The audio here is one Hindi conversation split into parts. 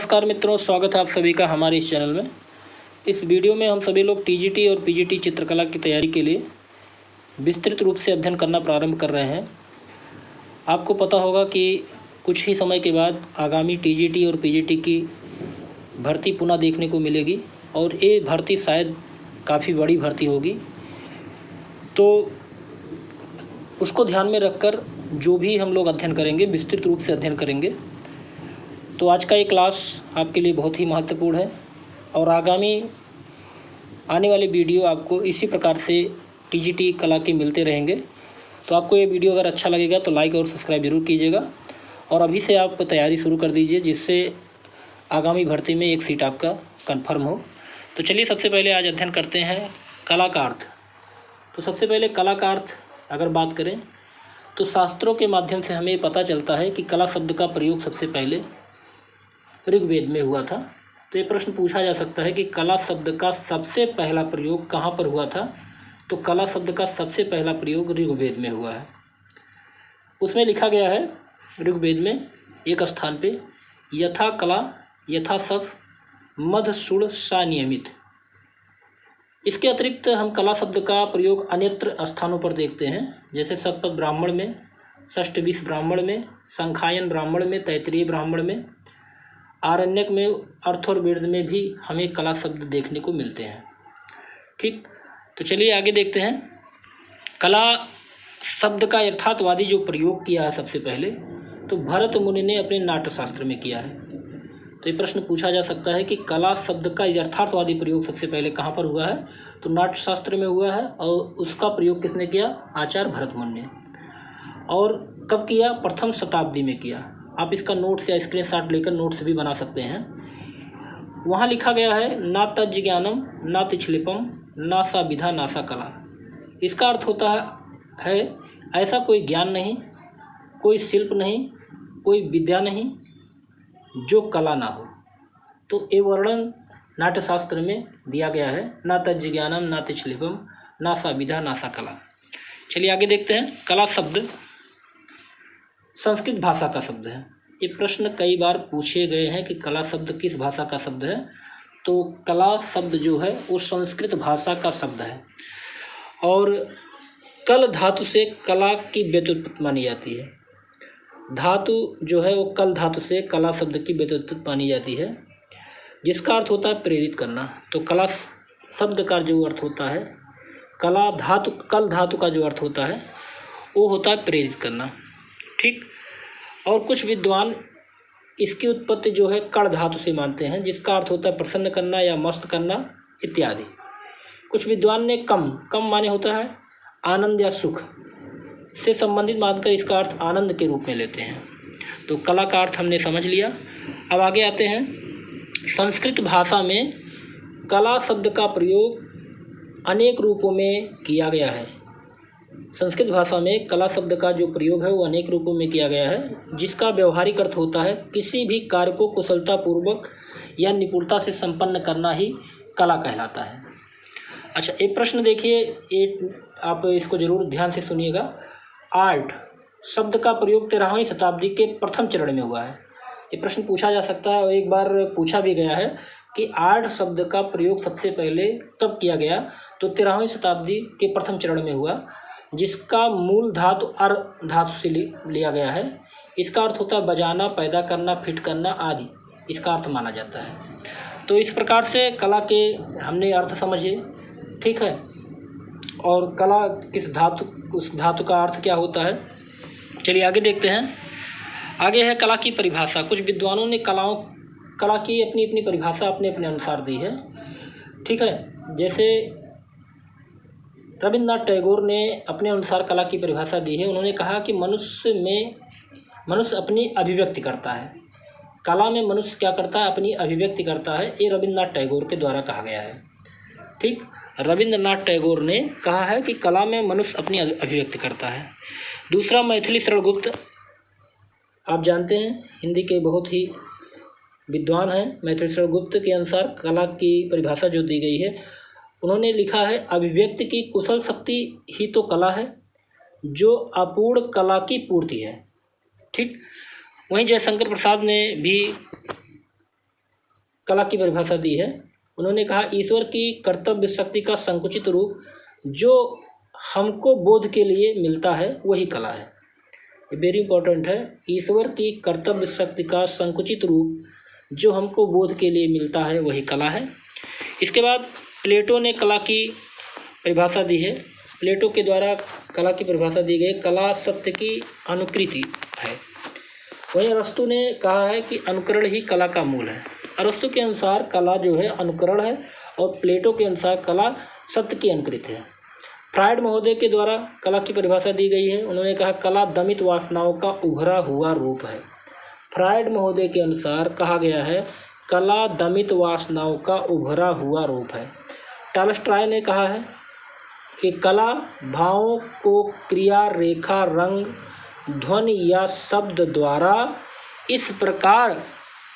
नमस्कार मित्रों, स्वागत है आप सभी का हमारे इस चैनल में। इस वीडियो में हम सभी लोग टीजीटी और पीजीटी चित्रकला की तैयारी के लिए विस्तृत रूप से अध्ययन करना प्रारंभ कर रहे हैं। आपको पता होगा कि कुछ ही समय के बाद आगामी टीजीटी और पीजीटी की भर्ती पुनः देखने को मिलेगी और ये भर्ती शायद काफ़ी बड़ी भर्ती होगी। तो उसको ध्यान में रखकर जो भी हम लोग अध्ययन करेंगे, विस्तृत रूप से अध्ययन करेंगे। तो आज का ये क्लास आपके लिए बहुत ही महत्वपूर्ण है और आगामी आने वाले वीडियो आपको इसी प्रकार से टीजीटी कला के मिलते रहेंगे। तो आपको ये वीडियो अगर अच्छा लगेगा तो लाइक और सब्सक्राइब जरूर कीजिएगा और अभी से आप तैयारी शुरू कर दीजिए, जिससे आगामी भर्ती में एक सीट आपका कंफर्म हो। तो चलिए सबसे पहले आज अध्ययन करते हैं कला का अर्थ। तो सबसे पहले कला का अर्थ अगर बात करें तो शास्त्रों के माध्यम से हमें पता चलता है कि कला शब्द का प्रयोग सबसे पहले ऋग्वेद में हुआ था। तो ये प्रश्न पूछा जा सकता है कि कला शब्द का सबसे पहला प्रयोग कहाँ पर हुआ था। तो कला शब्द का सबसे पहला प्रयोग ऋग्वेद में हुआ है। उसमें लिखा गया है ऋग्वेद में एक स्थान पे, यथा कला यथा सफ मध सुड़ सा नियमित। इसके अतिरिक्त हम कला शब्द का प्रयोग अन्यत्र स्थानों पर देखते हैं, जैसे शतपथ ब्राह्मण में, षष्ठविश ब्राह्मण में, संखायन ब्राह्मण में, तैत्तिरीय ब्राह्मण में, आरण्यक में, अर्थववेद में भी हमें कला शब्द देखने को मिलते हैं। ठीक, तो चलिए आगे देखते हैं। कला शब्द का यथार्थवादी जो प्रयोग किया है सबसे पहले, तो भरत मुनि ने अपने नाट्यशास्त्र में किया है। तो ये प्रश्न पूछा जा सकता है कि कला शब्द का यथार्थवादी प्रयोग सबसे पहले कहाँ पर हुआ है। तो नाट्यशास्त्र में हुआ है और उसका प्रयोग किसने किया? आचार्य भरत मुनि ने। और कब किया? प्रथम शताब्दी में किया। आप इसका नोट्स या स्क्रीनशॉट लेकर नोट्स भी बना सकते हैं। वहाँ लिखा गया है, ना तज्ज ज्ञानम ना तिछलिपम ना सा विधा ना सा कला। इसका अर्थ होता है ऐसा कोई ज्ञान नहीं, कोई शिल्प नहीं, कोई विद्या नहीं जो कला ना हो। तो ये वर्णन नाट्यशास्त्र में दिया गया है, ना तज्ज ज्ञानम ना तिछलिपम ना सा विधा ना सा कला। चलिए आगे देखते हैं। कला शब्द संस्कृत भाषा का शब्द है। ये प्रश्न कई बार पूछे गए हैं कि कला शब्द किस भाषा का शब्द है। तो कला शब्द जो है वो संस्कृत भाषा का शब्द है और कल धातु से कला की व्युत्पत्ति मानी जाती है। धातु जो है वो कल धातु से कला शब्द की व्युत्पत्ति मानी जाती है, जिसका अर्थ होता है प्रेरित करना। तो कला शब्द का जो अर्थ होता है, कला धातु कल धातु का जो अर्थ होता है वो होता है प्रेरित करना। ठीक, और कुछ विद्वान इसकी उत्पत्ति जो है कण धातु से मानते हैं, जिसका अर्थ होता है प्रसन्न करना या मस्त करना इत्यादि। कुछ विद्वान ने कम माने होता है आनंद या सुख से संबंधित मानकर इसका अर्थ आनंद के रूप में लेते हैं। तो कला का अर्थ हमने समझ लिया। अब आगे आते हैं। संस्कृत भाषा में कला शब्द का प्रयोग अनेक रूपों में किया गया है। संस्कृत भाषा में कला शब्द का जो प्रयोग है वो अनेक रूपों में किया गया है, जिसका व्यवहारिक अर्थ होता है किसी भी कार्य को कुशलतापूर्वक या निपुणता से संपन्न करना ही कला कहलाता है। अच्छा, एक प्रश्न देखिए, आप इसको जरूर ध्यान से सुनिएगा। आर्ट शब्द का प्रयोग 13वीं शताब्दी के प्रथम चरण में हुआ है। ये प्रश्न पूछा जा सकता है और एक बार पूछा भी गया है कि आर्ट शब्द का प्रयोग सबसे पहले कब किया गया। तो 13वीं शताब्दी के प्रथम चरण में हुआ, जिसका मूल धातु अर धातु से लिया गया है। इसका अर्थ होता है बजाना, पैदा करना, फिट करना आदि, इसका अर्थ माना जाता है। तो इस प्रकार से कला के हमने अर्थ समझे। ठीक है, और कला किस धातु, उस धातु का अर्थ क्या होता है। चलिए आगे देखते हैं। आगे है कला की परिभाषा। कुछ विद्वानों ने कला की अपनी अपनी परिभाषा अपने अपने अनुसार दी है। ठीक है, जैसे रविन्द्रनाथ टैगोर ने अपने अनुसार कला की परिभाषा दी है। उन्होंने कहा कि मनुष्य अपनी अभिव्यक्ति करता है। कला में मनुष्य क्या करता है? अपनी अभिव्यक्ति करता है। ये रविन्द्रनाथ टैगोर के द्वारा कहा गया है। ठीक, रविन्द्रनाथ टैगोर ने कहा है कि कला में मनुष्य अपनी अभिव्यक्ति करता है। दूसरा, मैथिली शरण गुप्त, आप जानते हैं हिंदी के बहुत ही विद्वान हैं। मैथिली शरण गुप्त के अनुसार कला की परिभाषा जो दी गई है, उन्होंने लिखा है, अभिव्यक्ति की कुशल शक्ति ही तो कला है, जो अपूर्ण कला की पूर्ति है। ठीक, वहीं जयशंकर प्रसाद ने भी कला की परिभाषा दी है। उन्होंने कहा ईश्वर की कर्तव्य शक्ति का संकुचित रूप जो हमको बोध के लिए मिलता है वही कला है। ये वेरी इंपॉर्टेंट है। ईश्वर की कर्तव्य शक्ति का संकुचित रूप जो हमको बोध के लिए मिलता है वही कला है। इसके बाद प्लेटो ने कला की परिभाषा दी है। प्लेटो के द्वारा कला की परिभाषा दी गई, कला सत्य की अनुकृति है। वहीं अरस्तु ने कहा है कि अनुकरण ही कला का मूल है। अरस्तु के अनुसार कला जो है अनुकरण है और प्लेटो के अनुसार कला सत्य की अनुकृति है। फ्रायड महोदय के द्वारा कला की परिभाषा दी गई है। उन्होंने कहा कला दमित वासनाओं का उभरा हुआ रूप है। फ्रायड महोदय के अनुसार कहा गया है कला दमित वासनाओं का उभरा हुआ रूप है। टॉलस्टॉय ने कहा है कि कला भावों को क्रिया, रेखा, रंग, ध्वनि या शब्द द्वारा इस प्रकार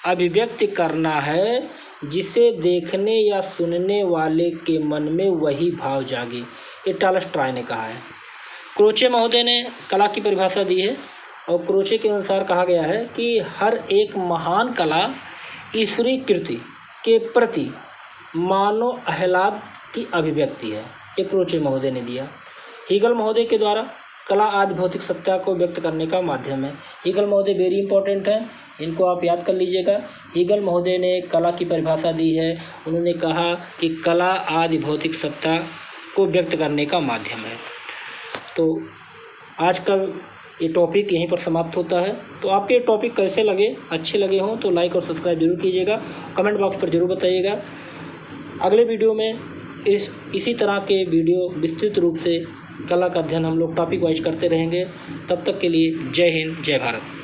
अभिव्यक्त करना है जिसे देखने या सुनने वाले के मन में वही भाव जागे। ये टॉलस्टॉय ने कहा है। क्रोचे महोदय ने कला की परिभाषा दी है और क्रोचे के अनुसार कहा गया है कि हर एक महान कला ईश्वरीय कृति के प्रति मानव आह्लाद की अभिव्यक्ति है। ये क्रोचे महोदय ने दिया। हीगल महोदय के द्वारा कला आदि भौतिक सत्ता को व्यक्त करने का माध्यम है। हीगल महोदय वेरी इंपॉर्टेंट है, इनको आप याद कर लीजिएगा। हीगल महोदय ने कला की परिभाषा दी है। उन्होंने कहा कि कला आदि भौतिक सत्ता को व्यक्त करने का माध्यम है। तो आज का ये टॉपिक यहीं पर समाप्त होता है। तो आपके टॉपिक कैसे लगे, अच्छे लगे हों तो लाइक और सब्सक्राइब जरूर कीजिएगा, कमेंट बॉक्स पर जरूर बताइएगा। अगले वीडियो में इसी तरह के वीडियो विस्तृत रूप से कला का अध्ययन हम लोग टॉपिक वाइज करते रहेंगे। तब तक के लिए जय हिंद, जय भारत।